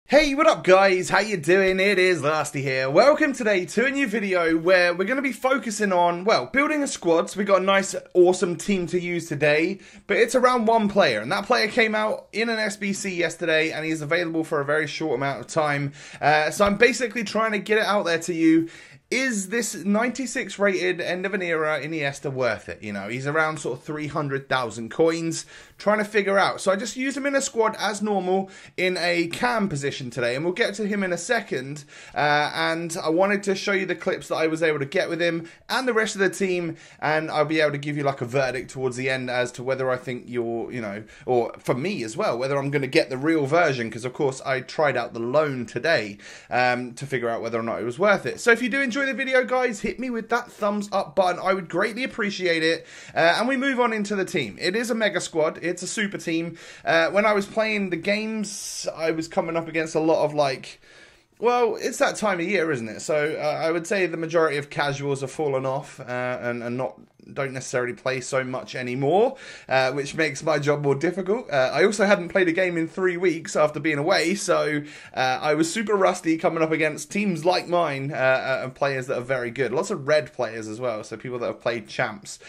Hey, what up guys? How you doing? It is Lasty here. Welcome today to a new video where we're going to be focusing on, well, building a squad. So we got a nice, awesome team to use today, but it's around one player, and that player came out in an SBC yesterday, and he's available for a very short amount of time. So I'm basically trying to get it out there to you. Is this 96 rated end of an era Iniesta worth it? You know, he's around sort of 300,000 coins. Trying to figure out. So I just used him in a squad as normal in a cam position today, and we'll get to him in a second. And I wanted to show you the clips that I was able to get with him and the rest of the team, and I'll be able to give you like a verdict towards the end as to whether I think you're, you know, or for me as well, whether I'm going to get the real version, because of course I tried out the loan today to figure out whether or not it was worth it. So if you do enjoy the video, guys, hit me with that thumbs up button. I would greatly appreciate it. And we move on into the team. It is a mega squad. It's a super team. When I was playing the games, I was coming up against a lot of like, well, it's that time of year, isn't it? So I would say the majority of casuals have fallen off and don't necessarily play so much anymore, which makes my job more difficult. I also hadn't played a game in 3 weeks after being away, so I was super rusty coming up against teams like mine and players that are very good. Lots of red players as well, so people that have played champs.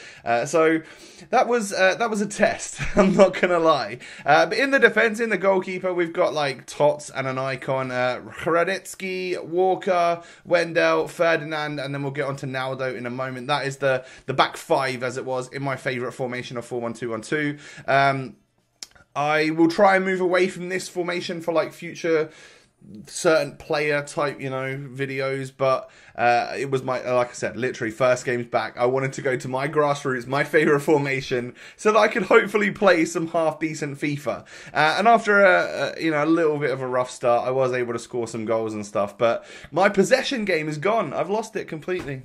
So that was a test. I'm not gonna lie. But in the defense, in the goalkeeper, we've got like Tots and an icon, Hradetsky, Walker, Wendell, Ferdinand, and then we'll get on to Naldo in a moment. That is the back five, as it was in my favourite formation of 4-1-2-1-2. I will try and move away from this formation for like future certain player type, you know, videos, but it was my, like I said, literally first games back. I wanted to go to my grassroots, my favourite formation, so that I could hopefully play some half decent FIFA. And after a little bit of a rough start, I was able to score some goals and stuff, but my possession game is gone. I've lost it completely.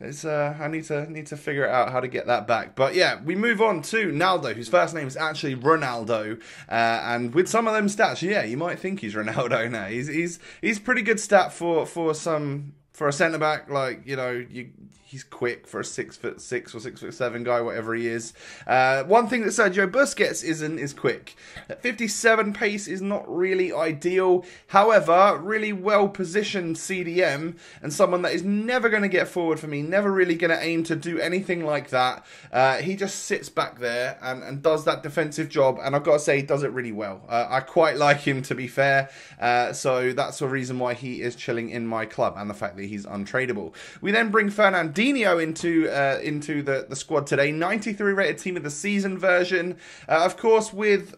It's I need to figure out how to get that back. But yeah, we move on to Naldo, whose first name is actually Ronaldo, and with some of them stats, yeah, you might think he's Ronaldo now. He's pretty good stat for a centre back. Like, you know, he's quick for a 6'6" or 6'7" guy, whatever he is. One thing that Sergio Busquets isn't is quick. 57 pace is not really ideal. However, really well positioned CDM and someone that is never going to get forward for me, never really going to aim to do anything like that. He just sits back there and does that defensive job, and I've got to say he does it really well. I quite like him, to be fair. So that's the reason why he is chilling in my club, and the fact that he's untradeable. We then bring Fernandinho into the squad today. 93 rated team of the season version. Of course, with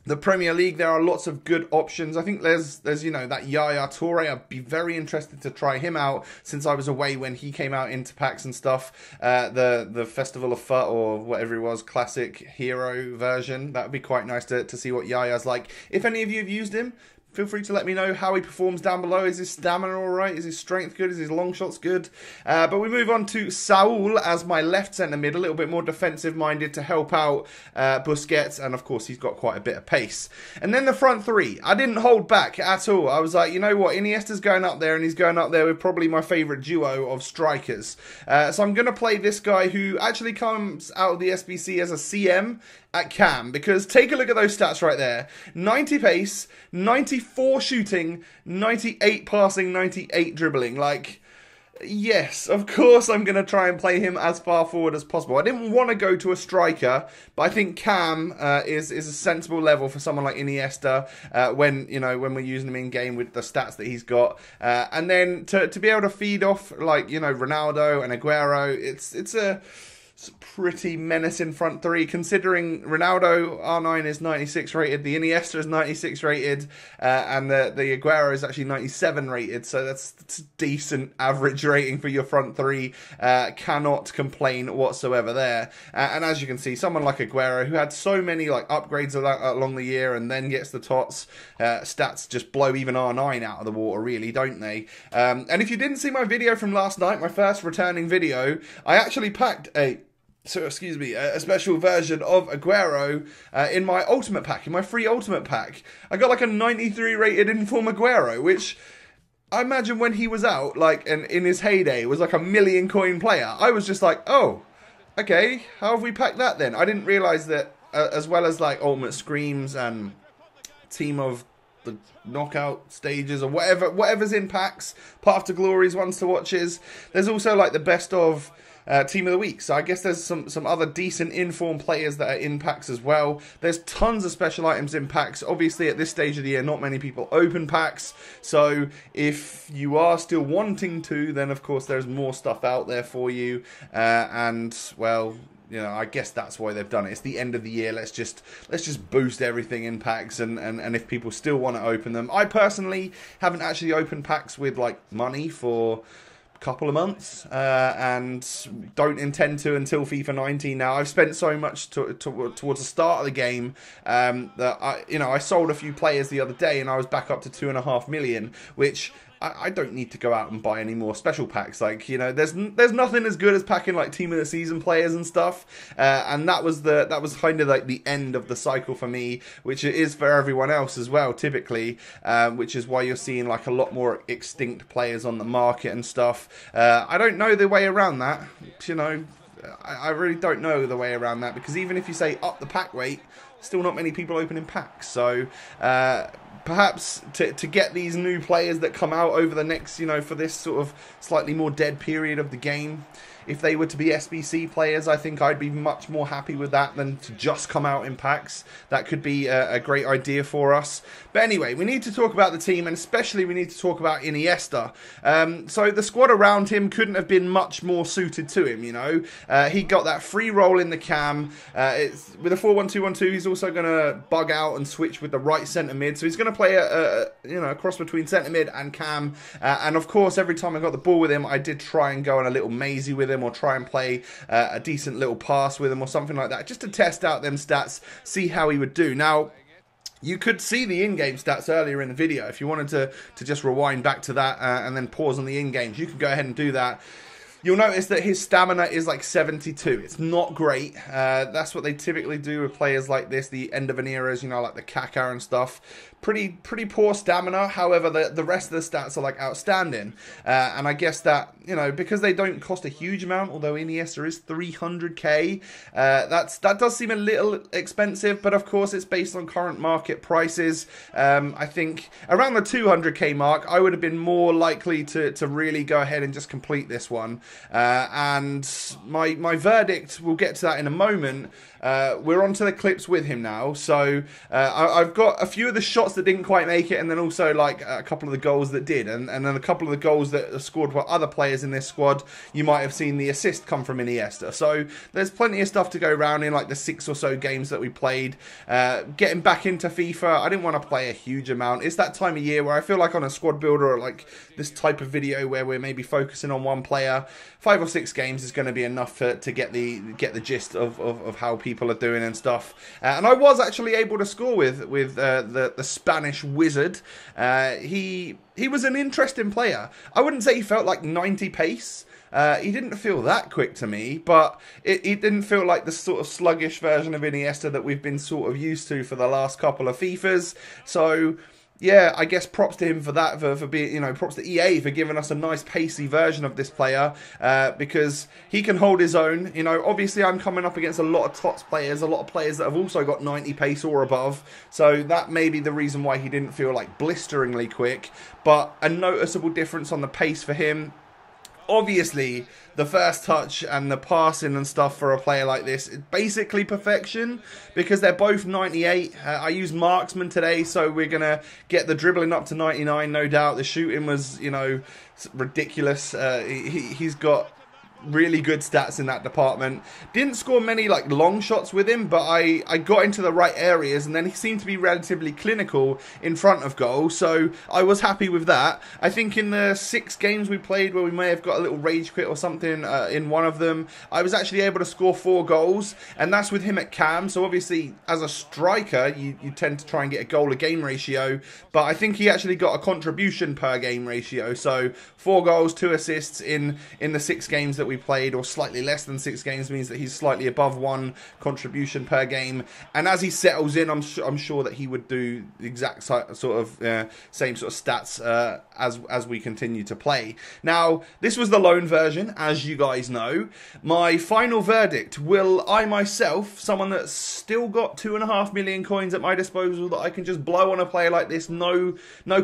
the Premier League, there are lots of good options. I think there's you know, that Yaya Toure. I'd be very interested to try him out, since I was away when he came out into packs and stuff. The Festival of Fut, or whatever it was, classic hero version. That would be quite nice to see what Yaya's like. If any of you have used him, feel free to let me know how he performs down below. Is his stamina alright? Is his strength good? Is his long shots good? But we move on to Saul as my left centre mid, a little bit more defensive minded to help out Busquets, and of course he's got quite a bit of pace. And then the front three, I didn't hold back at all. I was like, you know what, Iniesta's going up there, and he's going up there with probably my favourite duo of strikers. So I'm going to play this guy who actually comes out of the SBC as a CM at cam, because take a look at those stats right there. 90 pace, 94 shooting, 98 passing, 98 dribbling. Like, yes, of course I'm going to try and play him as far forward as possible. I didn't want to go to a striker, but I think cam is a sensible level for someone like Iniesta when we're using him in game with the stats that he's got. And then to be able to feed off, like, you know, Ronaldo and Aguero, it's a pretty menacing front three, considering Ronaldo R9 is 96 rated, the Iniesta is 96 rated, and the Aguero is actually 97 rated, so that's decent average rating for your front three. Cannot complain whatsoever there. And as you can see, someone like Aguero, who had so many like upgrades along the year and then gets the tots, stats just blow even R9 out of the water, really, don't they? And if you didn't see my video from last night, my first returning video, I actually packed a special version of Aguero in my ultimate pack, in my free ultimate pack. I got like a 93 rated Inform Aguero, which I imagine when he was out, like, and in his heyday, was like a 1,000,000 coin player. I was just like, oh, okay, how have we packed that then? I didn't realise that as well as like Ultimate Screams and Team of the knockout stages or whatever's in packs, Path to Glories, ones to watches. There's also like the best of Team of the Week. So I guess there's some other decent informed players that are in packs as well. There's tons of special items in packs. Obviously at this stage of the year, not many people open packs. So if you are still wanting to, then of course there's more stuff out there for you. And well, you know, I guess that's why they've done it. It's the end of the year. Let's just boost everything in packs, and if people still want to open them. I personally haven't actually opened packs with like money for couple of months, and don't intend to until FIFA 19 now. I've spent so much towards the start of the game that I sold a few players the other day and I was back up to 2.5 million, which I don't need to go out and buy any more special packs. Like, you know, there's nothing as good as packing like team of the season players and stuff. And that was kind of like the end of the cycle for me, which it is for everyone else as well, typically. Which is why you're seeing like a lot more extinct players on the market and stuff. I don't know the way around that. You know, I really don't know the way around that, because even if you say up the pack weight, still not many people opening packs. So perhaps to get these new players that come out over the next, you know, for this sort of slightly more dead period of the game, if they were to be SBC players, I think I'd be much more happy with that than to just come out in packs. That could be a great idea for us. But anyway, we need to talk about the team, and especially we need to talk about Iniesta. So the squad around him couldn't have been much more suited to him, you know. He got that free roll in the cam. With a 4-1-2-1-2, he's also going to bug out and switch with the right centre mid. So he's going to play a cross between centre mid and cam. And of course, every time I got the ball with him, I did try and go on a little mazy with him, or try and play a decent little pass with him or something like that, just to test out them stats, see how he would do. Now, you could see the in-game stats earlier in the video. If you wanted to just rewind back to that and then pause on the in-games, you can go ahead and do that. You'll notice that his stamina is like 72. It's not great. That's what they typically do with players like this, the end of an eras, you know, like the Kaká and stuff. Pretty poor stamina. However, the rest of the stats are like outstanding. And I guess that, you know, because they don't cost a huge amount, although Iniesta is 300k, that does seem a little expensive, but of course it's based on current market prices. I think around the 200k mark, I would have been more likely to really go ahead and just complete this one. And my verdict, we'll get to that in a moment. We're on to the clips with him now. So I've got a few of the shots that didn't quite make it, and then also like a couple of the goals that did, and then a couple of the goals that are scored by other players in this squad. You might have seen the assist come from Iniesta. So there's plenty of stuff to go around in like the 6 or so games that we played. Getting back into FIFA, I didn't want to play a huge amount. It's that time of year where I feel like on a squad builder, or like this type of video where we're maybe focusing on one player, 5 or 6 games is going to be enough to get the gist of how people are doing and stuff. And I was actually able to score with the Spanish wizard. He was an interesting player. I wouldn't say he felt like 90 pace. He didn't feel that quick to me, but it didn't feel like the sort of sluggish version of Iniesta that we've been sort of used to for the last couple of FIFAs. So yeah, I guess props to him for that, for being, you know, props to EA for giving us a nice pacey version of this player, because he can hold his own. You know, obviously I'm coming up against a lot of TOTS players, a lot of players that have also got 90 pace or above, so that may be the reason why he didn't feel like blisteringly quick, but a noticeable difference on the pace for him. Obviously, the first touch and the passing and stuff for a player like this is basically perfection, because they're both 98. I used marksman today, so we're going to get the dribbling up to 99, no doubt. The shooting was, you know, ridiculous. He's got really good stats in that department. Didn't score many like long shots with him, but I got into the right areas, and then he seemed to be relatively clinical in front of goal, so I was happy with that. I think in the 6 games we played, where we may have got a little rage quit or something in one of them, I was actually able to score 4 goals, and that's with him at cam. So obviously as a striker you tend to try and get a goal a game ratio, but I think he actually got a contribution per game ratio. So 4 goals, 2 assists in the 6 games that we played, or slightly less than 6 games, means that he's slightly above 1 contribution per game. And as he settles in, I'm sure that he would do the exact same sort of stats as we continue to play. Now, this was the loan version, as you guys know. My final verdict: will I myself, someone that's still got 2.5 million coins at my disposal that I can just blow on a player like this, no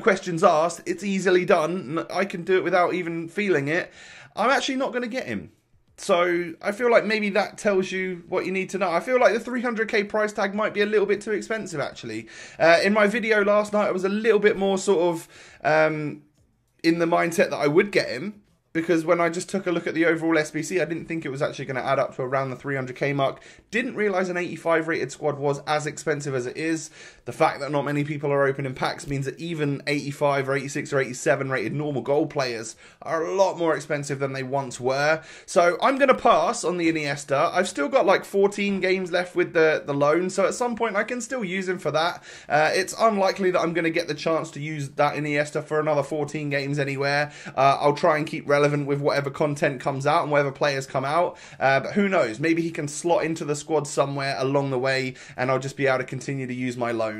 questions asked, it's easily done, I can do it without even feeling it, I'm actually not going to get him. So I feel like maybe that tells you what you need to know. I feel like the 300k price tag might be a little bit too expensive, actually. In my video last night, I was a little bit more sort of in the mindset that I would get him, because when I just took a look at the overall SBC, I didn't think it was actually going to add up to around the 300k mark. Didn't realise an 85 rated squad was as expensive as it is. The fact that not many people are opening packs means that even 85 or 86 or 87 rated normal gold players are a lot more expensive than they once were. So I'm going to pass on the Iniesta. I've still got like 14 games left with the loan, so at some point I can still use him for that. It's unlikely that I'm going to get the chance to use that Iniesta for another 14 games anywhere. I'll try and keep relevant with whatever content comes out and whatever players come out, but who knows, maybe he can slot into the squad somewhere along the way and I'll just be able to continue to use my loan.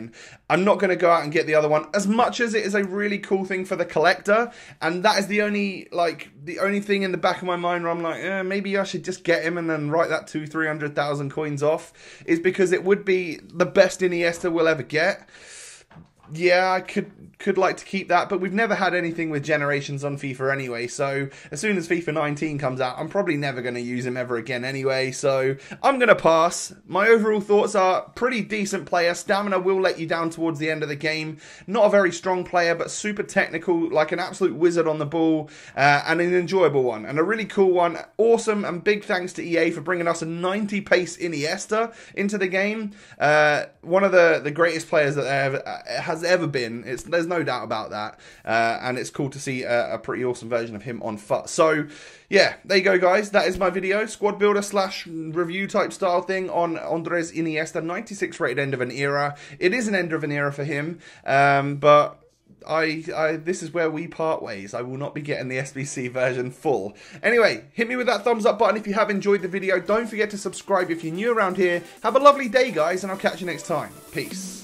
I'm not going to go out and get the other one, as much as it is a really cool thing for the collector, and that is the only thing in the back of my mind where I'm like, maybe I should just get him and then write that 200,000-300,000 coins off, is because it would be the best Iniesta we'll ever get. Yeah, I could like to keep that, but we've never had anything with generations on FIFA anyway, so as soon as FIFA 19 comes out, I'm probably never going to use him ever again anyway, so I'm going to pass. My overall thoughts are pretty decent player. Stamina will let you down towards the end of the game. Not a very strong player, but super technical, like an absolute wizard on the ball, and an enjoyable one, and a really cool one. Awesome, and big thanks to EA for bringing us a 90 pace Iniesta into the game. One of the greatest players that has ever been. There's no doubt about that, and it's cool to see a pretty awesome version of him on FUT. So yeah, there you go, guys. That is my video, squad builder / review type style thing on Andres Iniesta, 96 rated end of an era. It is an end of an era for him, but this is where we part ways. I will not be getting the SBC version full. Anyway, hit me with that thumbs up button if you have enjoyed the video. Don't forget to subscribe if you're new around here. Have a lovely day, guys, and I'll catch you next time. Peace.